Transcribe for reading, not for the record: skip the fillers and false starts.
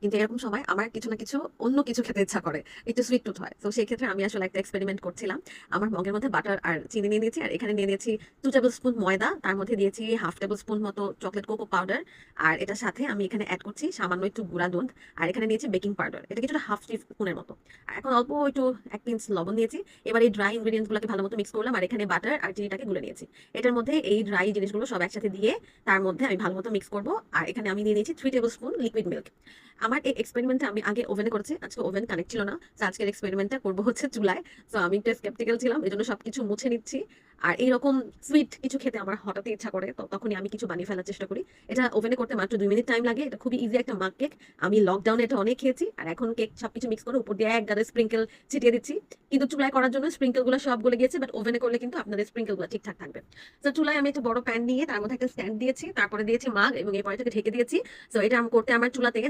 কিন্তু এরকম সময় আমার কিছু না কিছু অন্য কিছু খেতে ইচ্ছা করে, একটু সুইট টুথ হয়। তো সেই ক্ষেত্রে আমি আসলে একটা এক্সপেরিমেন্ট করছিলাম। আমার মগের মধ্যে বাটার আর চিনি নিয়ে নিয়েছি, আর এখানে নিয়ে নিয়েছি 2 টেবিল স্পুন ময়দা, তার মধ্যে দিয়েছি 1/2 টেবিল স্পুন মতো চকলেট কোকো পাউডার, আর এটার সাথে আমি এখানে অ্যাড করছি সামান্য একটু গুঁড়া দুধ, আর এখানে নিয়েছি বেকিং পাউডার, এটা কিছুটা হাফ টিস্পুনের মতো। আর এখন অল্প একটু 1 পিঞ্চ লবণ নিয়েছি। এবার এই ড্রাই ইনগ্রিডিয়েন্টস গুলোকে ভালো মতো মিক্স করলাম, আর এখানে বাটার আর চিনিটাকে গুলে নিয়েছি। এটার মধ্যে এই ড্রাই জিনিসগুলো সব একসাথে দিয়ে তার মধ্যে আমি ভালো মতো মিক্স করবো। আর এখানে আমি নিয়ে নিয়েছি 3 টেবিল স্পুন লিকুইড মিল্ক। আমার এই এক্সপেরিমেন্টটা আমি আগে ওভেনে করেছি, আজকে ওভেন কানেক্ট ছিল না, তো আজকের এক্সপেরিমেন্টটা করবো হচ্ছে চুলায়। তো আমি একটু স্কেপটিক্যাল ছিলাম, এই জন্য সবকিছু মুছে নিচ্ছি। আর এইরকম সুইট কিছু খেতে আমার হঠাৎই ইচ্ছা করে, তো তখনই আমি কিছু বানিয়ে ফেলার চেষ্টা করি। এটা ওভেনে করতে মাত্র 2 মিনিট টাইম লাগে, এটা খুবই ইজি একটা মাগ কেক। আমি লকডাউনে এটা অনেক খেয়েছি, আর এখন কেক সবকিছু মিক্স করে উপর দিয়ে এক গাদা স্প্রিঙ্কেল ছিটিয়ে দিচ্ছি। কিন্তু চুলায় করার জন্য স্প্রিঙ্কেল গুলো সব গলে গিয়েছে, বাট ওভেনে করলে কিন্তু আপনাদের স্প্রিঙ্কেল গুলো ঠিকঠাক থাকবে। তো চুলায় আমি একটা বড় প্যান নিয়ে তার মধ্যে একটা স্ট্যান্ড দিয়েছি, তারপরে দিয়েছি মাগ এবং এই পরে ঢেকে দিয়েছি। তো এটা করতে আমার চুলা থেকে